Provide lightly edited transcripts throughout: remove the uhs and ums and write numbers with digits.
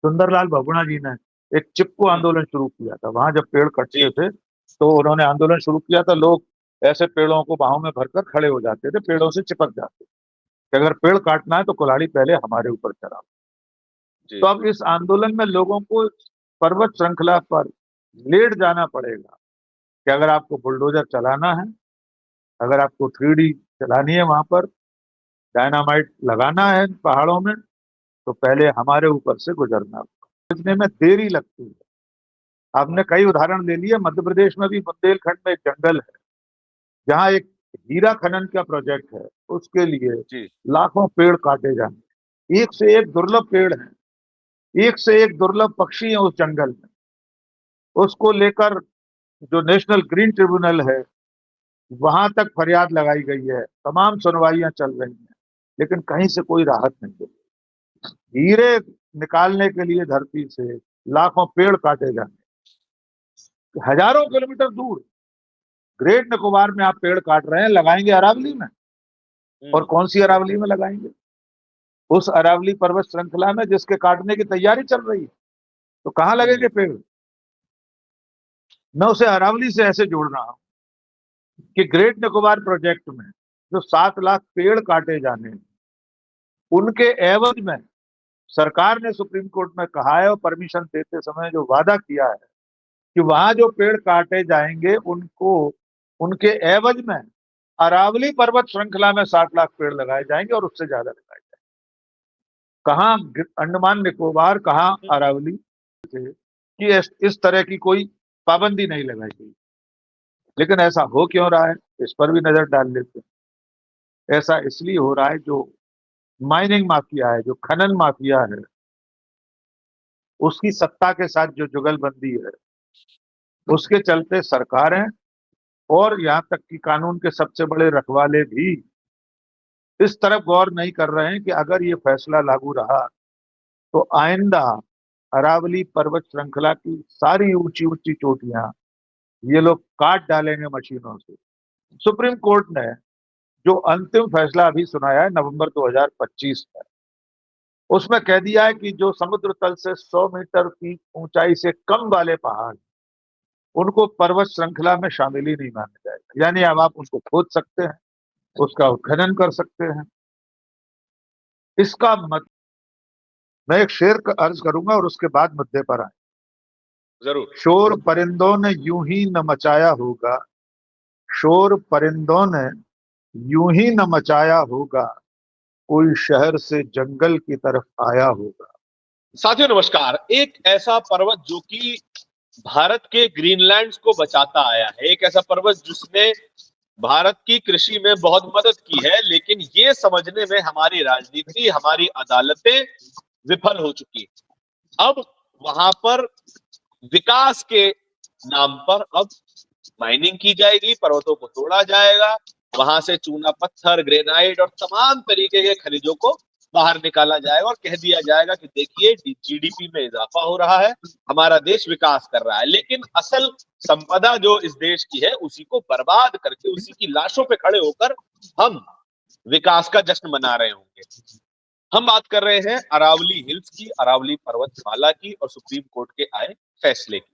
सुंदरलाल बहुगुणा जी ने एक चिपको हम्म, आंदोलन शुरू किया था। वहां जब पेड़ जी कटते थे तो उन्होंने आंदोलन शुरू किया था। लोग ऐसे पेड़ों को बाहों में भरकर खड़े हो जाते थे, पेड़ों से चिपक जाते थे कि अगर पेड़ काटना है तो कुल्हाड़ी पहले हमारे ऊपर चढ़ाओ। जी तो अब इस आंदोलन में लोगों को पर्वत श्रृंखला पर लेट जाना पड़ेगा कि अगर आपको बुलडोजर चलाना है, अगर आपको 3D चलानी है, वहां पर डायनामाइट लगाना है पहाड़ों में, तो पहले हमारे ऊपर से गुजरना होगा। समझने में देरी लगती है। आपने कई उदाहरण ले लिए। मध्य प्रदेश में भी बुंदेलखंड में एक जंगल है जहाँ एक हीरा खनन का प्रोजेक्ट है, उसके लिए जी लाखों पेड़ काटे जाएंगे। एक से एक दुर्लभ पेड़ हैं, एक से एक दुर्लभ पक्षी हैं उस जंगल में। उसको लेकर जो नेशनल ग्रीन ट्रिब्यूनल है वहां तक फरियाद लगाई गई है, तमाम सुनवाइयां चल रही हैं, लेकिन कहीं से कोई राहत नहीं मिली। हीरे निकालने के लिए धरती से लाखों पेड़ काटे जाएंगे, हजारों किलोमीटर दूर। ग्रेट निकोबार में आप पेड़ काट रहे हैं, लगाएंगे अरावली में। और हम्म, कौन सी अरावली में लगाएंगे? उस अरावली पर्वत श्रृंखला में जिसके काटने की तैयारी चल रही है। तो कहां लगेंगे पेड़? मैं उसे अरावली से ऐसे जोड़ रहा हूं कि ग्रेट निकोबार प्रोजेक्ट में जो 7 लाख पेड़ काटे जाने हैं, उनके एवज में सरकार ने सुप्रीम कोर्ट में कहा है और परमिशन देते समय जो वादा किया है कि वहां जो पेड़ काटे जाएंगे उनको, उनके एवज में अरावली पर्वत श्रृंखला में 60 लाख पेड़ लगाए जाएंगे और उससे ज्यादा लगाए जाएंगे। कहाँ अंडमान निकोबार, कहाँ अरावली से कि इस तरह की कोई पाबंदी नहीं लगाई गई। लेकिन ऐसा हो क्यों रहा है, इस पर भी नजर डाल लेते हैं। ऐसा इसलिए हो रहा है, जो माइनिंग माफिया है, जो खनन माफिया है, उसकी सत्ता के साथ जो जुगलबंदी है, उसके चलते सरकारें और यहाँ तक कि कानून के सबसे बड़े रखवाले भी इस तरफ गौर नहीं कर रहे हैं कि अगर ये फैसला लागू रहा तो आइंदा अरावली पर्वत श्रृंखला की सारी ऊंची ऊंची चोटियां ये लोग काट डालेंगे मशीनों से। सुप्रीम कोर्ट ने जो अंतिम फैसला अभी सुनाया है नवंबर 2025 में, उसमें कह दिया है कि जो समुद्र तल से 100 मीटर की ऊंचाई से कम वाले पहाड़, उनको पर्वत श्रृंखला में शामिल ही नहीं माना जाएगा। यानी अब आप उसको खोद सकते हैं, उसका उत्खनन कर सकते हैं। इसका मत मैं एक शेर का अर्ज करूंगा और उसके बाद मुद्दे पर आए। जरूर। शोर परिंदों ने यूं ही न मचाया होगा, शोर परिंदों ने यूं ही न मचाया होगा, कोई शहर से जंगल की तरफ आया होगा। साथियों नमस्कार। एक ऐसा पर्वत जो कि भारत के ग्रीनलैंड को बचाता आया है, एक ऐसा पर्वत जिसने भारत की कृषि में बहुत मदद की है, लेकिन ये समझने में हमारी राजनीति, हमारी अदालतें विफल हो चुकी है। अब वहां पर विकास के नाम पर अब माइनिंग की जाएगी, पर्वतों को तोड़ा जाएगा, वहां से चूना पत्थर, ग्रेनाइट और तमाम तरीके के खनिजों को बाहर निकाला जाएगा और कह दिया जाएगा कि देखिए जीडीपी में इजाफा हो रहा है, हमारा देश विकास कर रहा है। लेकिन असल संपदा जो इस देश की है उसी को बर्बाद करके, उसी की लाशों पे खड़े होकर हम विकास का जश्न मना रहे होंगे। हम बात कर रहे हैं अरावली हिल्स की, अरावली पर्वतमाला की और सुप्रीम कोर्ट के आए फैसले की।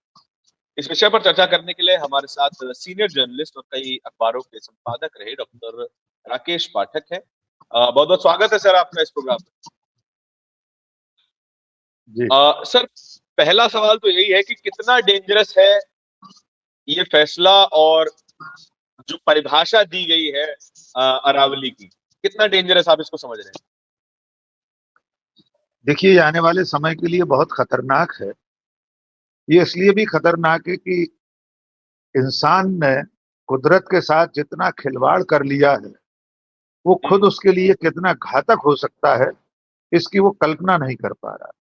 इस विषय पर चर्चा करने के लिए हमारे साथ सीनियर जर्नलिस्ट और कई अखबारों के संपादक रहे डॉक्टर राकेश पाठक है। बहुत बहुत स्वागत है सर आपका इस प्रोग्राम जी में। सर, पहला सवाल तो यही है कि कितना डेंजरस है ये फैसला, और जो परिभाषा दी गई है अरावली की, कितना डेंजरस आप इसको समझ रहे हैं? देखिए, ये आने वाले समय के लिए बहुत खतरनाक है। ये इसलिए भी खतरनाक है कि इंसान ने कुदरत के साथ जितना खिलवाड़ कर लिया है, वो खुद उसके लिए कितना घातक हो सकता है, इसकी वो कल्पना नहीं कर पा रहा।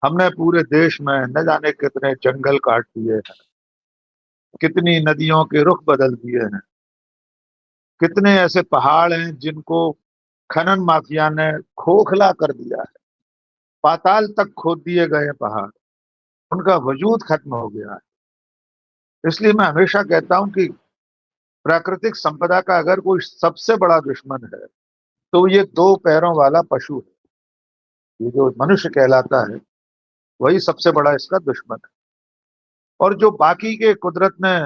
हमने पूरे देश में न जाने कितने जंगल काट दिए हैं, कितनी नदियों के रुख बदल दिए हैं, कितने ऐसे पहाड़ हैं जिनको खनन माफिया ने खोखला कर दिया है। पाताल तक खोद दिए गए पहाड़, उनका वजूद खत्म हो गया है। इसलिए मैं हमेशा कहता हूं कि प्राकृतिक संपदा का अगर कोई सबसे बड़ा दुश्मन है तो ये 2 पैरों वाला पशु है, ये जो मनुष्य कहलाता है। वही सबसे बड़ा इसका दुश्मन है। और जो बाकी के कुदरत ने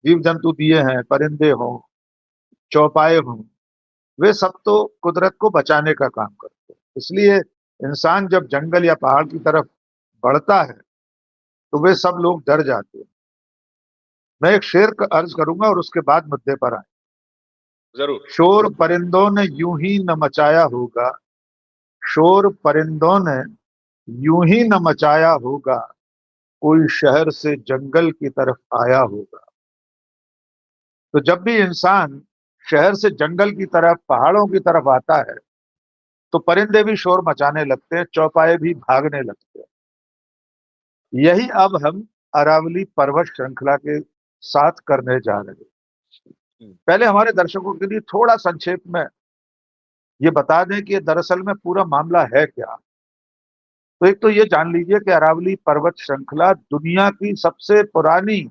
जीव जंतु दिए हैं, परिंदे हों, चौपाए हों, वे सब तो कुदरत को बचाने का काम करते हैं। इसलिए इंसान जब जंगल या पहाड़ की तरफ बढ़ता है तो वे सब लोग डर जाते हैं। मैं एक शेर का अर्ज करूंगा और उसके बाद मुद्दे पर आए। जरूर। शोर परिंदों ने यूं ही न मचाया होगा, शोर परिंदों ने यूं ही न मचाया होगा, कोई शहर से जंगल की तरफ आया होगा। तो जब भी इंसान शहर से जंगल की तरफ, पहाड़ों की तरफ आता है तो परिंदे भी शोर मचाने लगते हैं, चौपाए भी भागने लगते हैं। यही अब हम अरावली पर्वत श्रृंखला के साथ करने जा रहे हैं। पहले हमारे दर्शकों के लिए थोड़ा संक्षेप में ये बता दें कि दरअसल में पूरा मामला है क्या। तो एक तो ये जान लीजिए कि अरावली पर्वत श्रृंखला दुनिया की सबसे पुरानी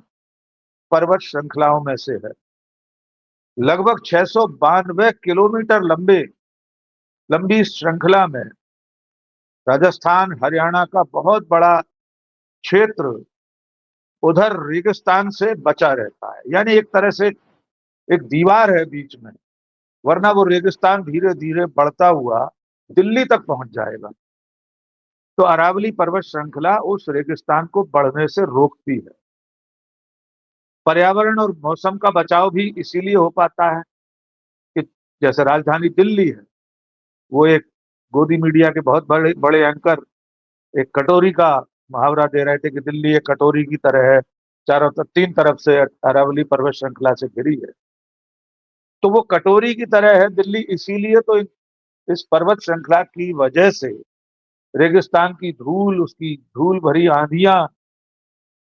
पर्वत श्रृंखलाओं में से है। लगभग 692 किलोमीटर लंबी इस श्रृंखला में राजस्थान, हरियाणा का बहुत बड़ा क्षेत्र उधर रेगिस्तान से बचा रहता है। यानी एक तरह से एक दीवार है बीच में, वरना वो रेगिस्तान धीरे धीरे बढ़ता हुआ दिल्ली तक पहुंच जाएगा। तो अरावली पर्वत श्रृंखला उस रेगिस्तान को बढ़ने से रोकती है। पर्यावरण और मौसम का बचाव भी इसीलिए हो पाता है कि जैसे राजधानी दिल्ली है, वो एक गोदी मीडिया के बहुत बड़े बड़े एंकर एक कटोरी का मुहावरा दे रहे थे कि दिल्ली एक कटोरी की तरह है, चारों तरफ, तीन तरफ से अरावली पर्वत श्रृंखला से घिरी है। तो वो कटोरी की तरह है दिल्ली, इसीलिए तो इस पर्वत श्रृंखला की वजह से रेगिस्तान की धूल, उसकी धूल भरी आंधियां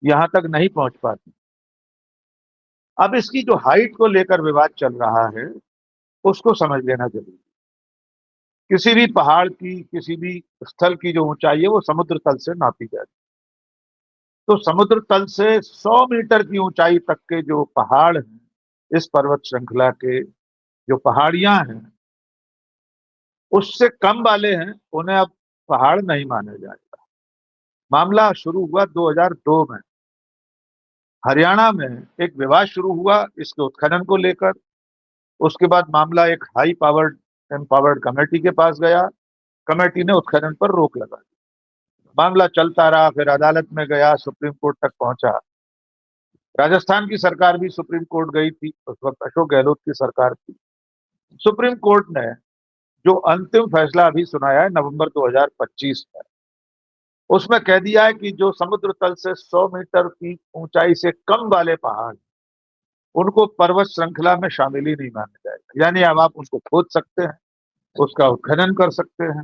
यहां तक नहीं पहुंच पाती। अब इसकी जो हाइट को लेकर विवाद चल रहा है उसको समझ लेना जरूरी। किसी भी पहाड़ की, किसी भी स्थल की जो ऊंचाई है वो समुद्र तल से नापी जाती है। तो समुद्र तल से 100 मीटर की ऊंचाई तक के जो पहाड़ हैं, इस पर्वत श्रृंखला के जो पहाड़ियां हैं, उससे कम वाले हैं, उन्हें अब पहाड़ नहीं माना जाएगा। मामला शुरू हुआ 2002 में। हरियाणा में एक विवाद शुरू हुआ इसके उत्खनन को लेकर। उसके बाद मामला एक हाई पावर्ड एम्पावर्ड कमेटी के पास गया। कमेटी ने उत्खनन पर रोक लगा दी। मामला चलता रहा, फिर अदालत में गया, सुप्रीम कोर्ट तक पहुंचा। राजस्थान की सरकार भी सुप्रीम कोर्ट गई थी, उस वक्त अशोक गहलोत की सरकार थी। सुप्रीम कोर्ट ने जो अंतिम फैसला अभी सुनाया है नवंबर 2025 में, उसमें कह दिया है कि जो समुद्र तल से 100 मीटर की ऊंचाई से कम वाले पहाड़, उनको पर्वत श्रृंखला में शामिल ही नहीं माना जाएगा। यानी अब आप उनको खोद सकते हैं, उसका उत्खनन कर सकते हैं।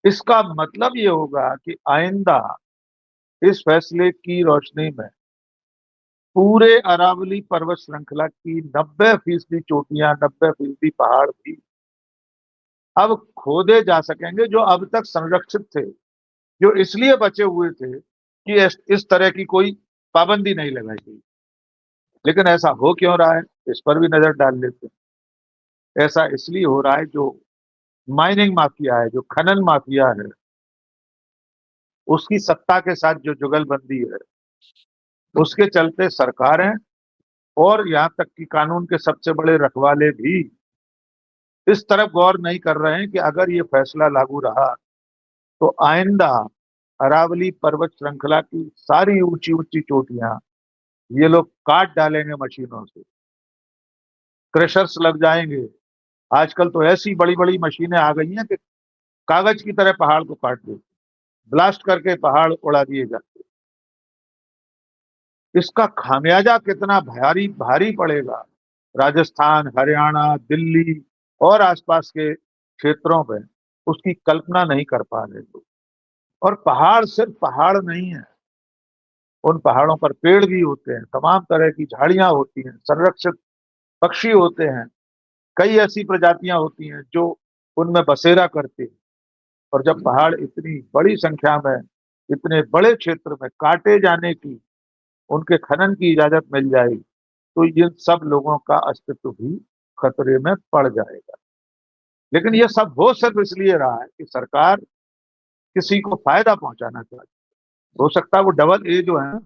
इसका मतलब ये होगा कि आइंदा इस फैसले की रोशनी में पूरे अरावली पर्वत श्रृंखला की 90% चोटियां, 90% पहाड़ भी अब खोदे जा सकेंगे, जो अब तक संरक्षित थे, जो इसलिए बचे हुए थे कि इस तरह की कोई पाबंदी नहीं लगाई गई। लेकिन ऐसा हो क्यों रहा है, इस पर भी नजर डाल लेते हैं। ऐसा इसलिए हो रहा है, जो माइनिंग माफिया है, जो खनन माफिया है, उसकी सत्ता के साथ जो जुगलबंदी है, उसके चलते सरकारें और यहां तक कि कानून के सबसे बड़े रखवाले भी इस तरफ गौर नहीं कर रहे हैं कि अगर ये फैसला लागू रहा तो आइंदा अरावली पर्वत श्रृंखला की सारी ऊंची ऊंची चोटियां ये लोग काट डालेंगे मशीनों से, क्रशर्स लग जाएंगे। आजकल तो ऐसी बड़ी बड़ी मशीनें आ गई हैं कि कागज की तरह पहाड़ को काट देती, ब्लास्ट करके पहाड़ उड़ा दिए जाते। इसका खामियाजा कितना भारी भारी पड़ेगा राजस्थान, हरियाणा, दिल्ली और आसपास के क्षेत्रों में, उसकी कल्पना नहीं कर पा रहे लोग। और पहाड़ सिर्फ पहाड़ नहीं है, उन पहाड़ों पर पेड़ भी होते हैं, तमाम तरह की झाड़ियां होती हैं, संरक्षित पक्षी होते हैं, कई ऐसी प्रजातियां होती हैं जो उनमें बसेरा करते हैं। और जब पहाड़ इतनी बड़ी संख्या में, इतने बड़े क्षेत्र में काटे जाने की, उनके खनन की इजाजत मिल जाएगी तो इन सब लोगों का अस्तित्व भी खतरे में पड़ जाएगा। लेकिन यह सब हो सिर्फ इसलिए रहा है कि सरकार किसी को फायदा पहुंचाना चाहते। हो सकता है वो डबल ए जो है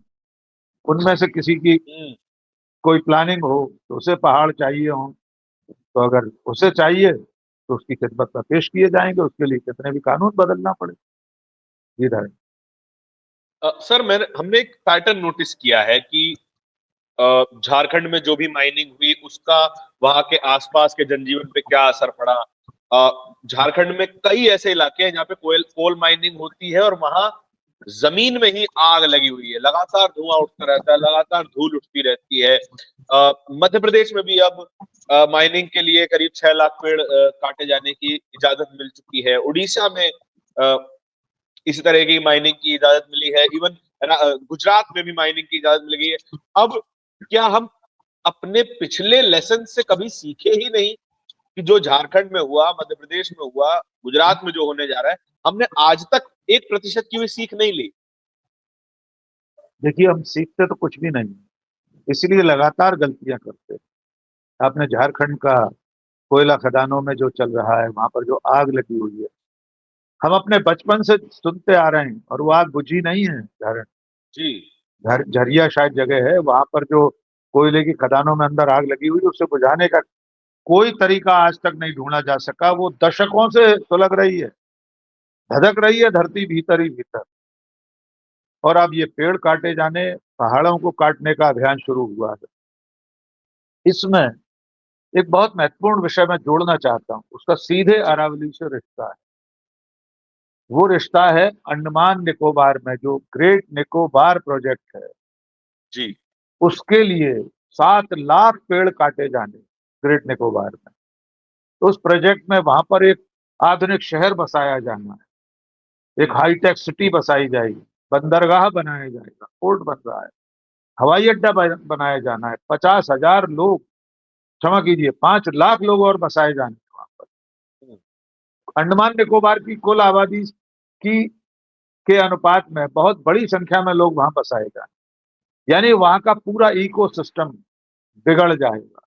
उनमें से किसी की कोई प्लानिंग हो तो उसे पहाड़ चाहिए हो, तो अगर उसे चाहिए तो उसकी खिदमत में पेश किए जाएंगे, उसके लिए कितने भी कानून बदलना पड़े। इधर सर हमने एक पैटर्न नोटिस किया है कि झारखंड में जो भी माइनिंग हुई उसका वहां के आसपास के जनजीवन पे क्या असर पड़ा। झारखंड में कई ऐसे इलाके हैं जहाँ पे कोल कोल माइनिंग होती है और वहां जमीन में ही आग लगी हुई है, लगातार धुआं उठता रहता है, लगातार धूल उठती रहती है। मध्य प्रदेश में भी अब माइनिंग के लिए करीब 6 लाख पेड़ काटे जाने की इजाजत मिल चुकी है। उड़ीसा में इसी तरह की माइनिंग की इजाजत मिली है। इवन गुजरात में भी माइनिंग की इजाजत मिल गई है। अब क्या हम अपने पिछले लेसन से कभी सीखे ही नहीं कि जो झारखंड में हुआ, मध्य प्रदेश में हुआ, गुजरात में जो होने जा रहा है, हमने आज तक 1% की भी सीख नहीं ली। देखिए, हम सीखते तो कुछ भी नहीं, इसलिए लगातार गलतियां करते हैं। आपने झारखंड का कोयला खदानों में जो चल रहा है, वहां पर जो आग लगी हुई है, हम अपने बचपन से सुनते आ रहे हैं और वो आग बुझी नहीं है। जी। झरिया शायद जगह है वहां पर जो कोयले की खदानों में अंदर आग लगी हुई है, उसे बुझाने का कोई तरीका आज तक नहीं ढूंढा जा सका। वो दशकों से सुलग रही है, धधक रही है धरती भीतर ही भीतर। और अब ये पेड़ काटे जाने, पहाड़ों को काटने का अभियान शुरू हुआ है। इसमें एक बहुत महत्वपूर्ण विषय मैं जोड़ना चाहता हूं, उसका सीधे जी। अरावली से रिश्ता है। वो रिश्ता है अंडमान निकोबार में जो ग्रेट निकोबार प्रोजेक्ट है, जी। उसके लिए 7 लाख पेड़ काटे जाने ग्रेट निकोबार में। तो उस प्रोजेक्ट में वहां पर एक आधुनिक शहर बसाया जाना है, एक हाईटेक सिटी बसाई जाएगी, बंदरगाह बनाया जाएगा, पोर्ट बन रहा है, हवाई अड्डा बनाया जाना है, 50,000 लोग, क्षमा कीजिए 5 लाख लोग और बसाए जाने वहां पर। अंडमान निकोबार की कुल आबादी की के अनुपात में बहुत बड़ी संख्या में लोग वहां बसाए जाए, यानी वहां का पूरा इकोसिस्टम बिगड़ जाएगा।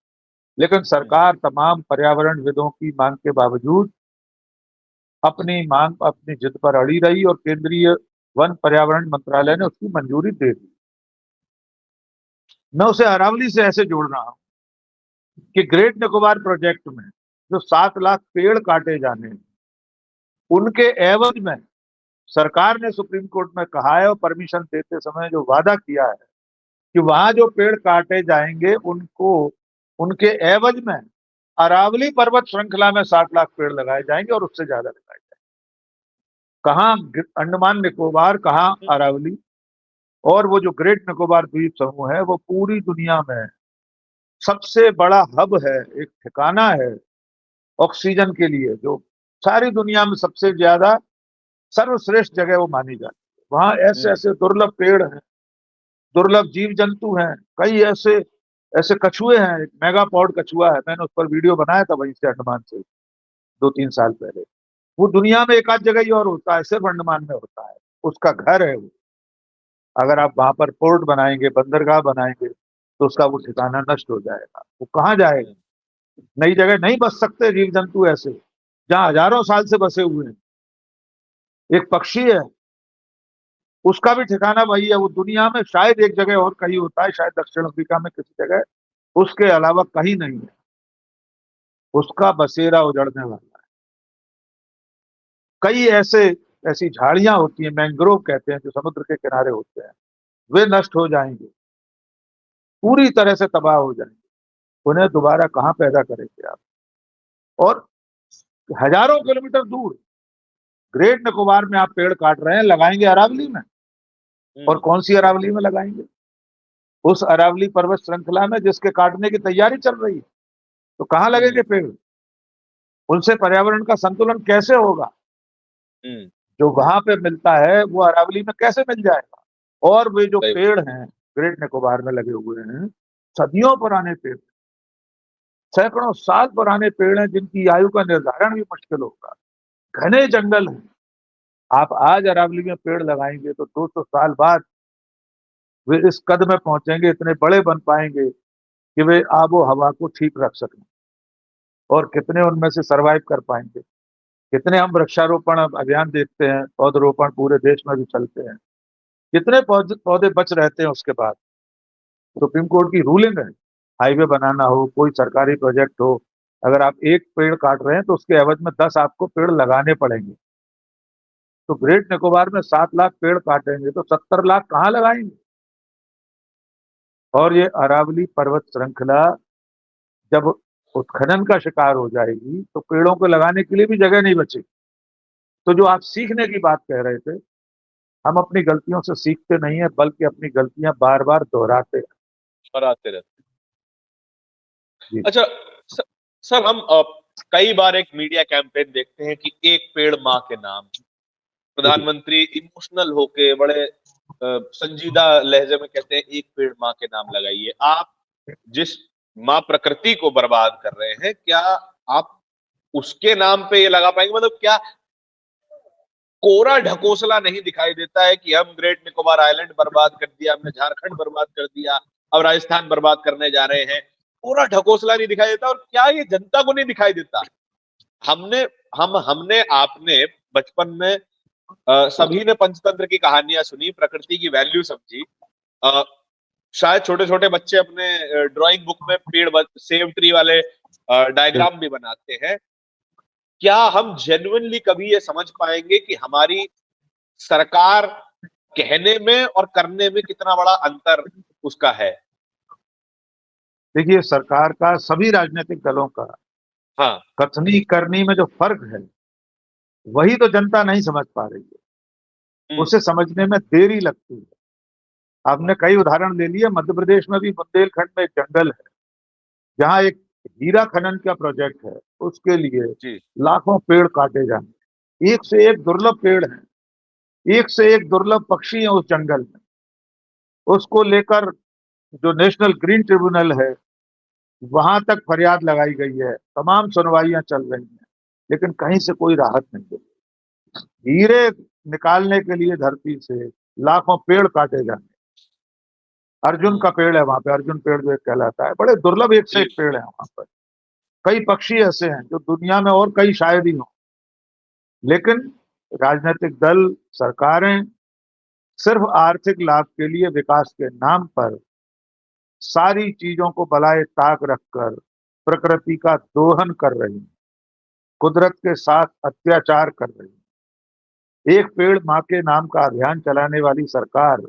लेकिन सरकार तमाम पर्यावरणविदों की मांग के बावजूद अपनी जिद पर अड़ी रही और केंद्रीय वन पर्यावरण मंत्रालय ने उसकी मंजूरी दे दी। मैं उसे अरावली से ऐसे जोड़ रहा हूं कि ग्रेट निकोबार प्रोजेक्ट में जो 7 लाख पेड़ काटे जाने हैं, उनके एवज में सरकार ने सुप्रीम कोर्ट में कहा है और परमिशन देते समय जो वादा किया है कि वहां जो पेड़ काटे जाएंगे उनको उनके एवज में अरावली पर्वत श्रृंखला में 60 लाख पेड़ लगाए जाएंगे और उससे ज्यादा लगाए जाएंगे। कहाँ अंडमान निकोबार, कहाँ अरावली। और वो जो ग्रेट निकोबार द्वीप समूह है वो पूरी दुनिया में सबसे बड़ा हब है, एक ठिकाना है ऑक्सीजन के लिए, जो सारी दुनिया में सबसे ज्यादा सर्वश्रेष्ठ जगह वो मानी जाती है। वहां ऐसे ऐसे दुर्लभ पेड़ हैं, दुर्लभ जीव जंतु हैं, कई ऐसे ऐसे कछुए हैं। एक मेगापॉड कछुआ है, मैंने उस पर वीडियो बनाया था वहीं से, अंडमान से 2-3 साल पहले। वो दुनिया में एक आध जगह ही और होता है, सिर्फ अंडमान में होता है, उसका घर है वो। अगर आप वहां पर पोर्ट बनाएंगे, बंदरगाह बनाएंगे, तो उसका वो ठिकाना नष्ट हो जाएगा। वो कहाँ जाएगा? नई जगह नहीं बस सकते जीव जंतु ऐसे, जहां हजारों साल से बसे हुए हैं। एक पक्षी है, उसका भी ठिकाना वही है। वो दुनिया में शायद एक जगह और कहीं होता है, शायद दक्षिण अफ्रीका में किसी जगह, उसके अलावा कहीं नहीं है। उसका बसेरा उजड़ने वाला है। कई ऐसी झाड़ियां होती हैं, मैंग्रोव कहते हैं, जो समुद्र के किनारे होते हैं, वे नष्ट हो जाएंगे, पूरी तरह से तबाह हो जाएंगे। उन्हें दोबारा कहां पैदा करेंगे आप? और हजारों किलोमीटर दूर ग्रेट निकोबार में आप पेड़ काट रहे हैं, लगाएंगे अरावली में। और कौन सी अरावली में लगाएंगे? उस अरावली पर्वत श्रृंखला में जिसके काटने की तैयारी चल रही है। तो कहां लगेंगे पेड़? उनसे पर्यावरण का संतुलन कैसे होगा? जो वहां पे मिलता है वो अरावली में कैसे मिल जाएगा? और वे जो पेड़ हैं ग्रेट निकोबार में लगे हुए हैं, सदियों पुराने पेड़, सैकड़ों साल पुराने पेड़ हैं, जिनकी आयु का निर्धारण भी मुश्किल होगा। घने जंगल हैं। आप आज अरावली में पेड़ लगाएंगे तो 200 साल बाद वे इस कद में पहुंचेंगे, इतने बड़े बन पाएंगे कि वे आबो हवा को ठीक रख सकें। और कितने उनमें से सरवाइव कर पाएंगे? कितने हम वृक्षारोपण अभियान देखते हैं, पौधरोपण पूरे देश में भी चलते हैं, कितने पौधे पौधे बच रहते हैं उसके बाद। सुप्रीम कोर्ट की रूलिंग है, हाईवे बनाना हो, कोई सरकारी प्रोजेक्ट हो, अगर आप एक पेड़ काट रहे हैं तो उसके एवज में 10 आपको पेड़ लगाने पड़ेंगे। तो ग्रेट निकोबार में 7 लाख पेड़ काटेंगे तो 70 लाख कहाँ लगाएंगे? और ये अरावली पर्वत श्रृंखला जब उत्खनन का शिकार हो जाएगी तो पेड़ों को लगाने के लिए भी जगह नहीं बचेगी। तो जो आप सीखने की बात कह रहे थे, हम अपनी गलतियों से सीखते नहीं है, बल्कि अपनी गलतियां बार बार दोहराते हैं। और आते रहते। जी। अच्छा स- सर, हम कई बार एक मीडिया कैंपेन देखते हैं कि एक पेड़ माँ के नाम। जी। प्रधानमंत्री इमोशनल होके बड़े संजीदा लहजे में कहते हैं एक पेड़ माँ के नाम लगाइए। आप जिस माँ प्रकृति को बर्बाद कर रहे हैं, क्या आप उसके नाम पे ये लगा पाएंगे? मतलब क्या कोरा ढकोसला नहीं दिखाई देता है कि हम ग्रेट निकोबार आइलैंड बर्बाद कर दिया, हमने झारखंड बर्बाद कर दिया, अब राजस्थान बर्बाद करने जा रहे हैं? कोरा ढकोसला नहीं दिखाई देता? और क्या ये जनता को नहीं दिखाई देता? हमने हमने आपने बचपन में सभी ने पंचतंत्र की कहानियां सुनी, प्रकृति की वैल्यू समझी। अ, शायद छोटे छोटे बच्चे अपने ड्राइंग बुक में पेड़ सेव ट्री वाले डायग्राम भी बनाते हैं। क्या हम जेन्युइनली कभी ये समझ पाएंगे कि हमारी सरकार कहने में और करने में कितना बड़ा अंतर उसका है? देखिए, सरकार का, सभी राजनीतिक दलों का हाँ। कथनी करनी में जो फर्क है, वही तो जनता नहीं समझ पा रही है। हम्म। उसे समझने में देरी लगती है। आपने कई उदाहरण ले लिए, मध्य प्रदेश में भी बुंदेलखंड में एक जंगल है जहां एक हीरा खनन का प्रोजेक्ट है, उसके लिए जी। लाखों पेड़ काटे जाए। एक से एक दुर्लभ पेड़ हैं, एक से एक दुर्लभ पक्षी हैं उस जंगल में। उसको लेकर जो नेशनल ग्रीन ट्रिब्यूनल है, वहां तक फरियाद लगाई गई है, तमाम सुनवाइयां चल रही हैं, लेकिन कहीं से कोई राहत नहीं है। हीरे निकालने के लिए धरती से लाखों पेड़ काटे जाए। अर्जुन का पेड़ है वहां पे, अर्जुन पेड़ जो एक कहलाता है, बड़े दुर्लभ एक से जी। एक पेड़ है वहां पर। कई पक्षी ऐसे हैं जो दुनिया में और कई शायद ही हो, लेकिन राजनीतिक दल, सरकारें सिर्फ आर्थिक लाभ के लिए, विकास के नाम पर सारी चीजों को बलाए ताक रखकर प्रकृति का दोहन कर रही हैं, कुदरत के साथ अत्याचार कर रही हैं। एक पेड़ माँ के नाम का अभियान चलाने वाली सरकार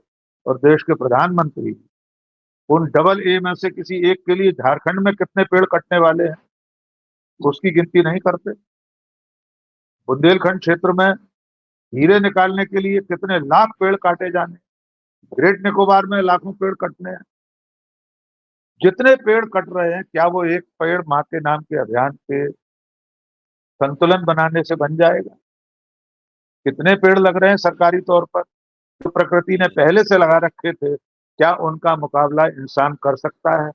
और देश के प्रधानमंत्री उन डबल ए में से किसी एक के लिए झारखंड में कितने पेड़ कटने वाले हैं उसकी गिनती नहीं करते। बुंदेलखंड क्षेत्र में हीरे निकालने के लिए कितने लाख पेड़ काटे जाने, ग्रेट निकोबार में लाखों पेड़ कटने हैं। जितने पेड़ कट रहे हैं, क्या वो एक पेड़ माँ के नाम के अभियान के संतुलन बनाने से बन जाएगा? कितने पेड़ लग रहे हैं सरकारी तौर पर जो प्रकृति ने हम्म। पहले से लगा रखे थे, क्या उनका मुकाबला इंसान कर सकता है?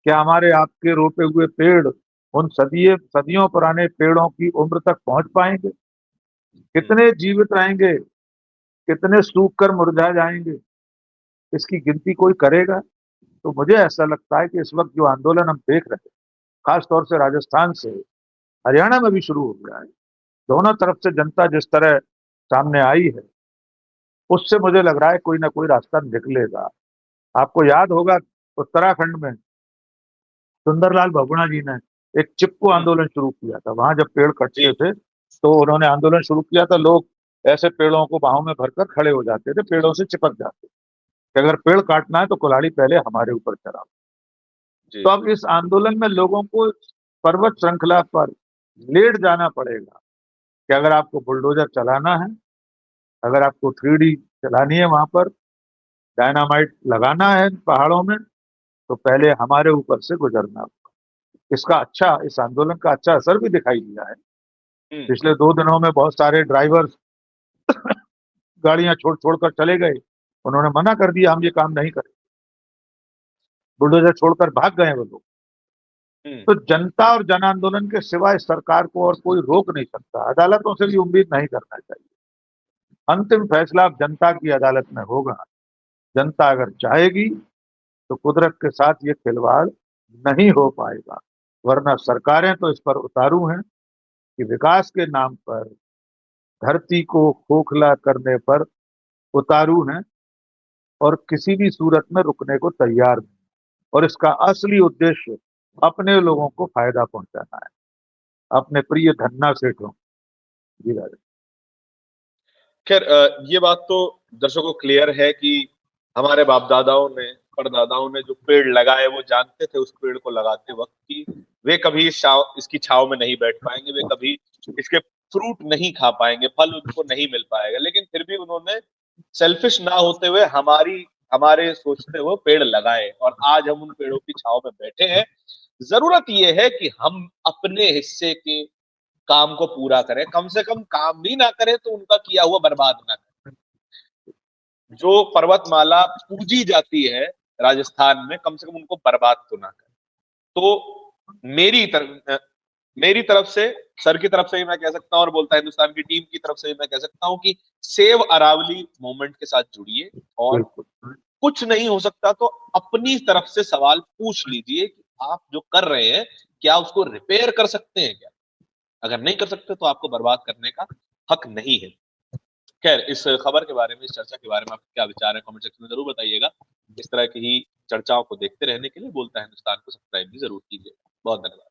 क्या हमारे आपके रोपे हुए पेड़ उन सदियों पुराने पेड़ों की उम्र तक पहुंच पाएंगे? हम्म। कितने जीवित रहेंगे, कितने सूख कर मुरझा जाएंगे, इसकी गिनती कोई करेगा? तो मुझे ऐसा लगता है कि इस वक्त जो आंदोलन हम देख रहे हैं, खास तौर से राजस्थान से, हरियाणा में भी शुरू हो गया है, दोनों तरफ से जनता जिस तरह सामने आई है, उससे मुझे लग रहा है कोई ना कोई रास्ता निकलेगा। आपको याद होगा, उत्तराखंड में सुंदरलाल बहुगुणा जी ने एक चिपको हम्म। आंदोलन शुरू किया था। वहां जब पेड़ जी। कटते थे तो उन्होंने आंदोलन शुरू किया था, लोग ऐसे पेड़ों को बाहों में भरकर खड़े हो जाते थे, पेड़ों से चिपक जाते कि अगर पेड़ काटना है तो कुल्हाड़ी पहले हमारे ऊपर चढ़ाओ। जी। तो अब इस आंदोलन में लोगों को पर्वत श्रृंखला पर लेट जाना पड़ेगा कि अगर आपको बुलडोजर चलाना है, अगर आपको 3D चलानी है, वहां पर डायनामाइट लगाना है पहाड़ों में, तो पहले हमारे ऊपर से गुजरना होगा। इसका अच्छा, इस आंदोलन का अच्छा असर भी दिखाई दिया है। हम्म। पिछले 2 दिनों में बहुत सारे ड्राइवर गाड़ियां छोड़ छोड़कर चले गए, उन्होंने मना कर दिया हम ये काम नहीं करें, बुलडोजर छोड़कर भाग गए वो लोग। हम्म। तो जनता और जन आंदोलन के सिवाय सरकार को और कोई रोक नहीं सकता, अदालतों से भी उम्मीद नहीं करना चाहिए। अंतिम फैसला अब जनता की अदालत में होगा। जनता अगर चाहेगी तो कुदरत के साथ ये खिलवाड़ नहीं हो पाएगा, वरना सरकारें तो इस पर उतारू हैं। कि विकास के नाम पर धरती को खोखला करने पर उतारू हैं और किसी भी सूरत में रुकने को तैयार नहीं। और इसका असली उद्देश्य अपने लोगों को फायदा पहुंचाना है, अपने प्रिय धन्ना सेठों। जी राजा। खैर ये बात तो दर्शकों को क्लियर है कि हमारे बाप दादाओं ने परदादाओं ने जो पेड़ लगाए वो जानते थे उस पेड़ को लगाते वक्त कि वे कभी इसकी छाव में नहीं बैठ पाएंगे, वे कभी इसके फ्रूट नहीं खा पाएंगे, फल उनको नहीं मिल पाएगा, लेकिन फिर भी उन्होंने सेल्फिश ना होते हुए हमारे सोचते हुए पेड़ लगाए और आज हम उन पेड़ों की छाव में बैठे हैं। जरूरत यह है कि हम अपने हिस्से के काम को पूरा करें, कम से कम काम भी ना करें तो उनका किया हुआ बर्बाद ना करें। जो पर्वतमाला पूजी जाती है राजस्थान में, कम से कम उनको बर्बाद तो ना करें। तो मेरी तरफ से, सर की तरफ से भी मैं कह सकता हूं और बोलता हिंदुस्तान की टीम की तरफ से भी मैं कह सकता हूं कि सेव अरावली मूवमेंट के साथ जुड़िए और कुछ नहीं हो सकता तो अपनी तरफ से सवाल पूछ लीजिए कि आप जो कर रहे हैं क्या उसको रिपेयर कर सकते हैं क्या? अगर नहीं कर सकते तो आपको बर्बाद करने का हक नहीं है। खैर, इस खबर के बारे में, इस चर्चा के बारे में आपके क्या विचार है कमेंट सेक्शन में जरूर बताइएगा। इस तरह की ही चर्चाओं को देखते रहने के लिए बोलता है हिंदुस्तान को सब्सक्राइब भी जरूर कीजिए। बहुत धन्यवाद।